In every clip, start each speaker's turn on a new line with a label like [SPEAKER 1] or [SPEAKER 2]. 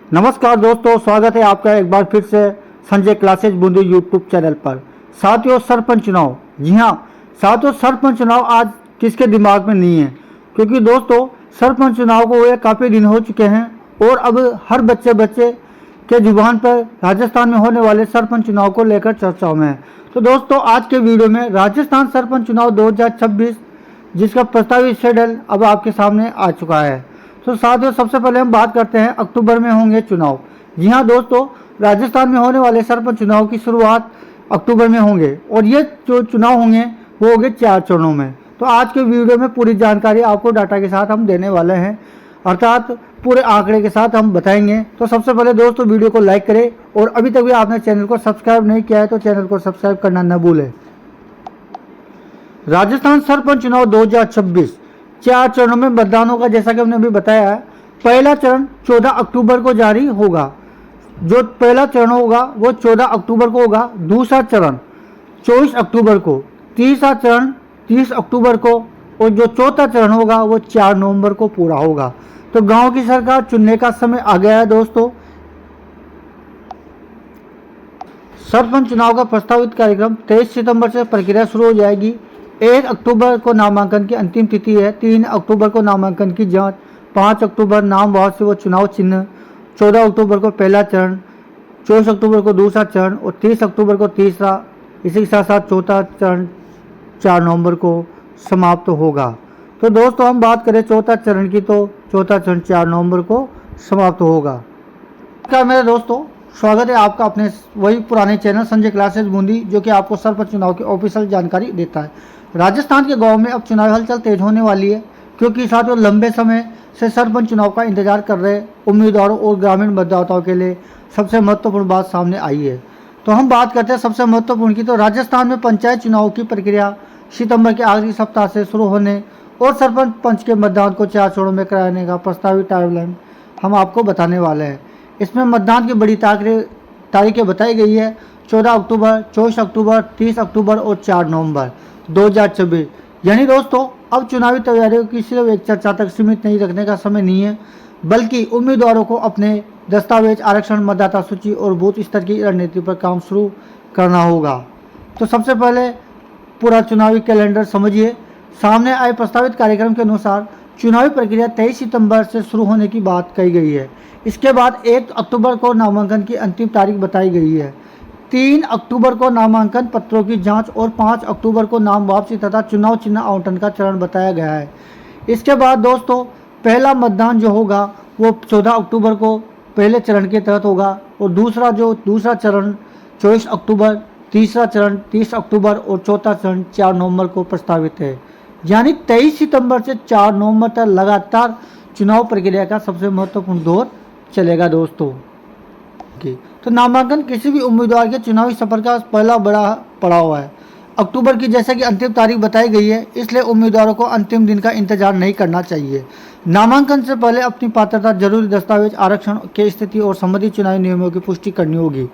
[SPEAKER 1] नमस्कार दोस्तों, स्वागत है आपका एक बार फिर से Sanjay classes Bundi YouTube channel पर। साथियों, सरपंच चुनाव, जी हाँ साथियों, सरपंच चुनाव आज किसके दिमाग में नहीं है, क्योंकि दोस्तों सरपंच चुनाव को हुए काफ़ी दिन हो चुके हैं और अब हर बच्चे के जुबान पर राजस्थान में होने वाले सरपंच चुनाव को लेकर चर्चाओं में है। तो दोस्तों आज के वीडियो में राजस्थान सरपंच चुनाव 2026 जिसका प्रस्तावित शेड्यूल अब आपके सामने आ चुका है। तो साथियों सबसे पहले हम बात करते हैं अक्टूबर में होंगे चुनाव। जी हाँ दोस्तों, राजस्थान में होने वाले सरपंच चुनाव की शुरुआत अक्टूबर में होंगे और ये जो चुनाव होंगे वो होंगे 4 चरणों में। तो आज के वीडियो में पूरी जानकारी आपको डाटा के साथ हम देने वाले हैं, अर्थात पूरे आंकड़े के साथ हम बताएंगे। तो सबसे पहले दोस्तों वीडियो को लाइक करें और अभी तक भी आपने चैनल को सब्सक्राइब नहीं किया है तो चैनल को सब्सक्राइब करना न भूलें। राजस्थान सरपंच चुनाव 2026 4 चरणों में मतदान होगा, जैसा कि हमने अभी बताया है। पहला चरण 14 अक्टूबर को जारी होगा, जो पहला चरण होगा वो 14 अक्टूबर को होगा। दूसरा चरण 24 अक्टूबर को, तीसरा चरण 30 अक्टूबर को और जो चौथा चरण होगा वो 4 नवंबर को पूरा होगा। तो गांव की सरकार चुनने का समय आ गया है दोस्तों। सरपंच चुनाव का प्रस्तावित कार्यक्रम 23 सितंबर से प्रक्रिया शुरू हो जाएगी। 1 अक्टूबर को नामांकन की अंतिम तिथि है। 3 अक्टूबर को नामांकन की जांच, 5 अक्टूबर नाम वापसी व चुनाव चिन्ह, 14 अक्टूबर को पहला चरण, 24 अक्टूबर को दूसरा चरण और 30 अक्टूबर को तीसरा, इसी के साथ साथ चौथा चरण 4 नवंबर को समाप्त होगा। तो दोस्तों हम बात करें चौथा चरण की, तो चौथा चरण 4 नवंबर को समाप्त होगा। नमस्कार मेरे दोस्तों, स्वागत है आपका अपने वही पुराने चैनल संजय क्लासेस बूंदी, जो कि आपको सरपंच चुनाव की ऑफिशियल जानकारी देता है। राजस्थान के गांव में अब चुनाव हलचल तेज होने वाली है, क्योंकि साथियों लंबे समय से सरपंच चुनाव का इंतजार कर रहे उम्मीदवारों और ग्रामीण मतदाताओं के लिए सबसे महत्वपूर्ण बात सामने आई है। तो हम बात करते हैं सबसे महत्वपूर्ण की। तो राजस्थान में पंचायत चुनाव की प्रक्रिया सितंबर के आखिरी सप्ताह से शुरू होने और सरपंच पंच के मतदान को 4 चरणों में कराने का प्रस्तावित टाइमलाइन हम आपको बताने वाले हैं। इसमें मतदान की बड़ी तारीखें बताई गई है: 14 अक्टूबर, 24 अक्टूबर, 30 अक्टूबर और 4 नवंबर 2026। यानी दोस्तों अब चुनावी तैयारियों की सिर्फ एक चर्चा तक सीमित नहीं रखने का समय नहीं है, बल्कि उम्मीदवारों को अपने दस्तावेज, आरक्षण, मतदाता सूची और बूथ स्तर की रणनीति पर काम शुरू करना होगा। तो सबसे पहले पूरा चुनावी कैलेंडर समझिए। सामने आए प्रस्तावित कार्यक्रम के अनुसार चुनावी प्रक्रिया 23 सितंबर से शुरू होने की बात कही गई है। इसके बाद 1 अक्टूबर को नामांकन की अंतिम तारीख बताई गई है। 3 अक्टूबर को नामांकन पत्रों की जांच और 5 अक्टूबर को नाम वापसी तथा चुनाव चिन्ह आवंटन का चरण बताया गया है। इसके बाद दोस्तों पहला मतदान जो होगा वो 14 अक्टूबर को पहले चरण के तहत होगा और दूसरा चरण 24 अक्टूबर, तीसरा चरण 30 अक्टूबर और चौथा चरण 4 नवंबर को प्रस्तावित है। यानी 23 सितंबर से 4 नवंबर तक लगातार चुनाव प्रक्रिया का सबसे महत्वपूर्ण दौर चलेगा दोस्तों। तो नामांकन किसी भी उम्मीदवार के चुनावी सफर का पहला बड़ा पड़ाव है। अक्टूबर की जैसे कि अंतिम तारीख बताई गई है, इसलिए उम्मीदवारों को अंतिम दिन का इंतजार नहीं करना चाहिए। नामांकन से पहले अपनी पात्रता, जरूरी दस्तावेज, आरक्षण की स्थिति और संबंधित चुनावी नियमों की पुष्टि करनी होगी,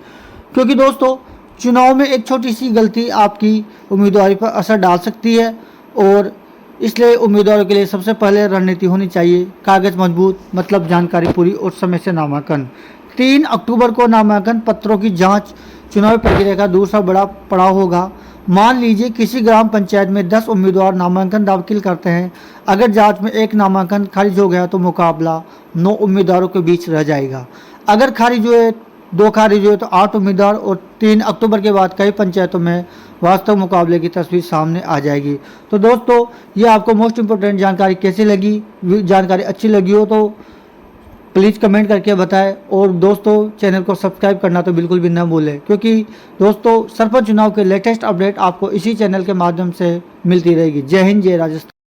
[SPEAKER 1] क्योंकि दोस्तों चुनाव में एक छोटी सी गलती आपकी उम्मीदवारी पर असर डाल सकती है और इसलिए उम्मीदवारों के लिए सबसे पहले रणनीति होनी चाहिए: कागज मजबूत, मतलब जानकारी पूरी और समय से नामांकन। 3 अक्टूबर को नामांकन पत्रों की जांच चुनावी प्रक्रिया का दूसरा बड़ा पड़ाव होगा। मान लीजिए किसी ग्राम पंचायत में 10 उम्मीदवार नामांकन दाखिल करते हैं। अगर जांच में एक नामांकन खारिज हो गया तो मुकाबला 9 उम्मीदवारों के बीच रह जाएगा। अगर खारिज हुए 2 खारिज हुए तो 8 उम्मीदवार और 3 अक्टूबर के बाद कई पंचायतों में वास्तव मुकाबले की तस्वीर सामने आ जाएगी। तो दोस्तों ये आपको मोस्ट इम्पोर्टेंट जानकारी कैसी लगी? जानकारी अच्छी लगी हो तो प्लीज़ कमेंट करके बताएं और दोस्तों चैनल को सब्सक्राइब करना तो बिल्कुल भी न भूलें, क्योंकि दोस्तों सरपंच चुनाव के लेटेस्ट अपडेट आपको इसी चैनल के माध्यम से मिलती रहेगी। जय हिंद, जय राजस्थान।